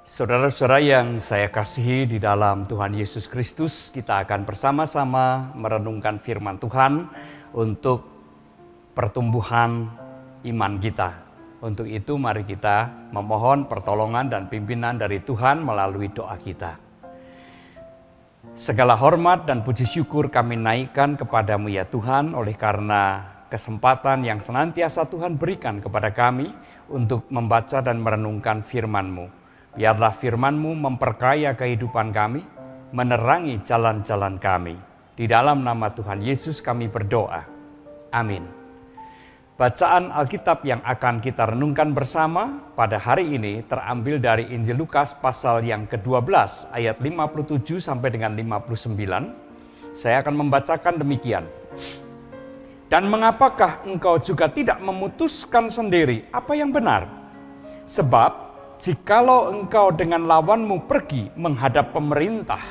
Saudara-saudara yang saya kasihi di dalam Tuhan Yesus Kristus, kita akan bersama-sama merenungkan firman Tuhan untuk pertumbuhan iman kita. Untuk itu mari kita memohon pertolongan dan pimpinan dari Tuhan melalui doa kita. Segala hormat dan puji syukur kami naikkan kepadamu ya Tuhan, oleh karena kesempatan yang senantiasa Tuhan berikan kepada kami untuk membaca dan merenungkan firman-Mu. Biarlah firman-Mu memperkaya kehidupan kami, menerangi jalan-jalan kami. Di dalam nama Tuhan Yesus kami berdoa. Amin. Bacaan Alkitab yang akan kita renungkan bersama pada hari ini terambil dari Injil Lukas pasal yang ke-12 ayat 57 sampai dengan 59. Saya akan membacakan demikian. Dan mengapakah engkau juga tidak memutuskan sendiri apa yang benar? Sebab jikalau engkau dengan lawanmu pergi menghadap pemerintah,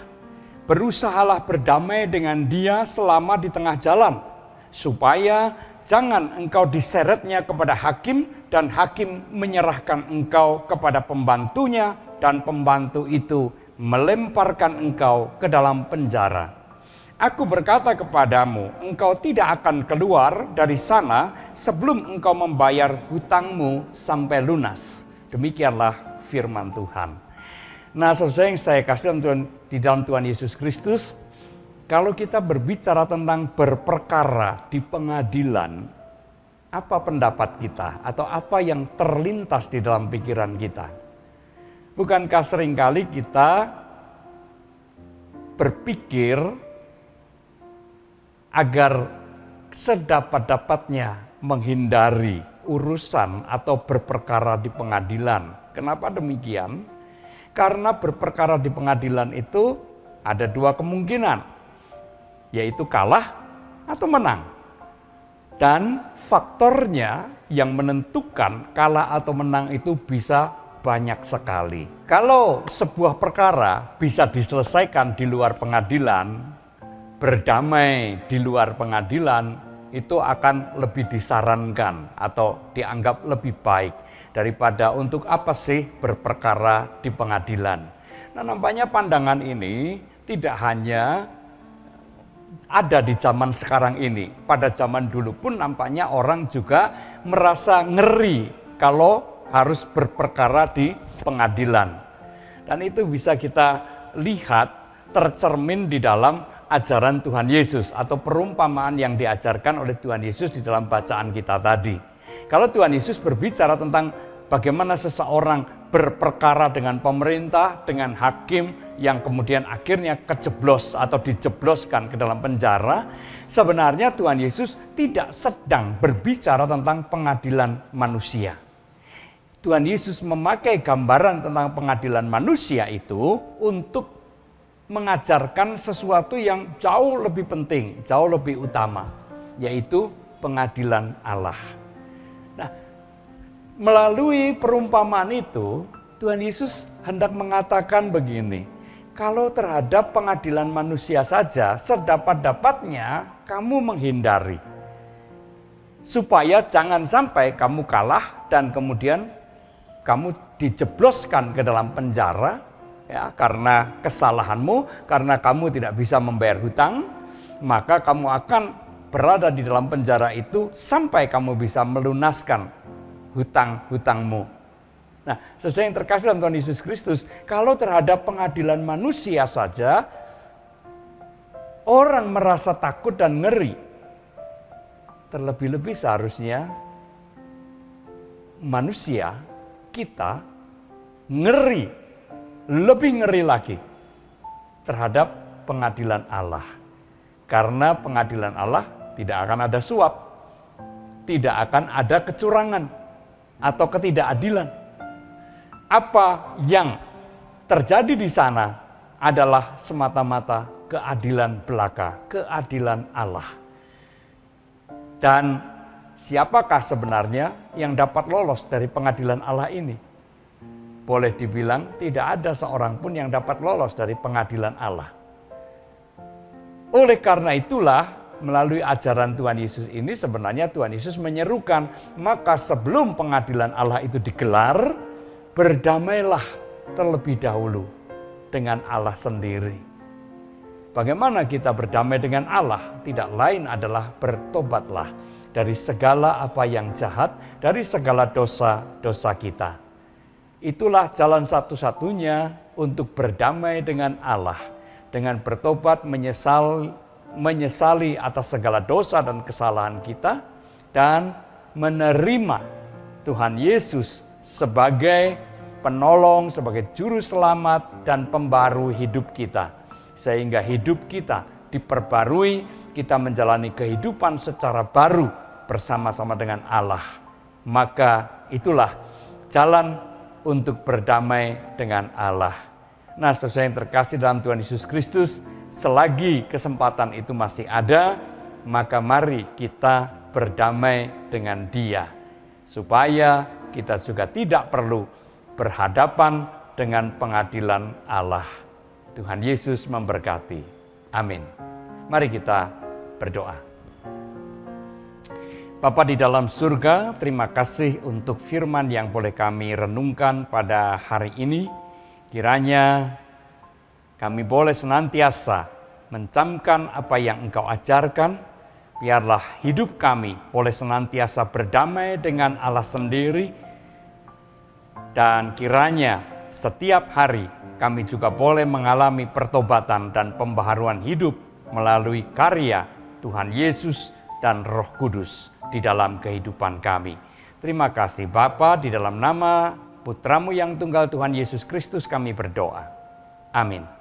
berusahalah berdamai dengan dia selama di tengah jalan, supaya jangan engkau diseretnya kepada hakim, dan hakim menyerahkan engkau kepada pembantunya, dan pembantu itu melemparkan engkau ke dalam penjara. Aku berkata kepadamu, engkau tidak akan keluar dari sana sebelum engkau membayar hutangmu sampai lunas. Demikianlah firman Tuhan. Nah, saudara yang saya kasih di dalam Tuhan Yesus Kristus, kalau kita berbicara tentang berperkara di pengadilan, apa pendapat kita atau apa yang terlintas di dalam pikiran kita? Bukankah seringkali kita berpikir agar sedapat-dapatnya menghindari urusan atau berperkara di pengadilan. Kenapa demikian? Karena berperkara di pengadilan itu ada dua kemungkinan, yaitu kalah atau menang. Dan faktornya yang menentukan kalah atau menang itu bisa banyak sekali. Kalau sebuah perkara bisa diselesaikan di luar pengadilan, berdamai di luar pengadilan, itu akan lebih disarankan atau dianggap lebih baik daripada untuk apa sih berperkara di pengadilan. Nah, nampaknya pandangan ini tidak hanya ada di zaman sekarang ini. Pada zaman dulu pun nampaknya orang juga merasa ngeri kalau harus berperkara di pengadilan. Dan itu bisa kita lihat tercermin di dalam ajaran Tuhan Yesus atau perumpamaan yang diajarkan oleh Tuhan Yesus di dalam bacaan kita tadi. Kalau Tuhan Yesus berbicara tentang bagaimana seseorang berperkara dengan pemerintah, dengan hakim yang kemudian akhirnya kejeblos atau dijebloskan ke dalam penjara, sebenarnya Tuhan Yesus tidak sedang berbicara tentang pengadilan manusia. Tuhan Yesus memakai gambaran tentang pengadilan manusia itu untuk mengajarkan sesuatu yang jauh lebih penting, jauh lebih utama, yaitu pengadilan Allah. Nah, melalui perumpamaan itu, Tuhan Yesus hendak mengatakan begini, kalau terhadap pengadilan manusia saja, sedapat-dapatnya kamu menghindari. Supaya jangan sampai kamu kalah dan kemudian kamu dijebloskan ke dalam penjara, ya, karena kesalahanmu, karena kamu tidak bisa membayar hutang, maka kamu akan berada di dalam penjara itu sampai kamu bisa melunaskan hutang-hutangmu. Nah, saudara yang terkasih dalam Tuhan Yesus Kristus, kalau terhadap pengadilan manusia saja, orang merasa takut dan ngeri. Terlebih-lebih seharusnya manusia, kita, ngeri. Lebih ngeri lagi terhadap pengadilan Allah. Karena pengadilan Allah tidak akan ada suap, tidak akan ada kecurangan atau ketidakadilan. Apa yang terjadi di sana adalah semata-mata keadilan belaka, keadilan Allah. Dan siapakah sebenarnya yang dapat lolos dari pengadilan Allah ini? Boleh dibilang tidak ada seorang pun yang dapat lolos dari pengadilan Allah. Oleh karena itulah, melalui ajaran Tuhan Yesus ini sebenarnya Tuhan Yesus menyerukan, maka sebelum pengadilan Allah itu digelar, berdamailah terlebih dahulu dengan Allah sendiri. Bagaimana kita berdamai dengan Allah? Tidak lain adalah bertobatlah dari segala apa yang jahat, dari segala dosa-dosa kita. Itulah jalan satu-satunya untuk berdamai dengan Allah, dengan bertobat, menyesali atas segala dosa dan kesalahan kita, dan menerima Tuhan Yesus sebagai penolong, sebagai juru selamat dan pembaru hidup kita. Sehingga hidup kita diperbarui, kita menjalani kehidupan secara baru bersama-sama dengan Allah. Maka itulah jalan untuk berdamai dengan Allah. Nah, saudara yang terkasih dalam Tuhan Yesus Kristus, selagi kesempatan itu masih ada, maka mari kita berdamai dengan Dia, supaya kita juga tidak perlu berhadapan dengan pengadilan Allah. Tuhan Yesus memberkati. Amin. Mari kita berdoa. Bapa di dalam surga, terima kasih untuk firman yang boleh kami renungkan pada hari ini. Kiranya kami boleh senantiasa mencamkan apa yang Engkau ajarkan. Biarlah hidup kami boleh senantiasa berdamai dengan Allah sendiri. Dan kiranya setiap hari kami juga boleh mengalami pertobatan dan pembaharuan hidup melalui karya Tuhan Yesus dan Roh Kudus di dalam kehidupan kami. Terima kasih Bapa, di dalam nama Putra-Mu yang tunggal Tuhan Yesus Kristus kami berdoa. Amin.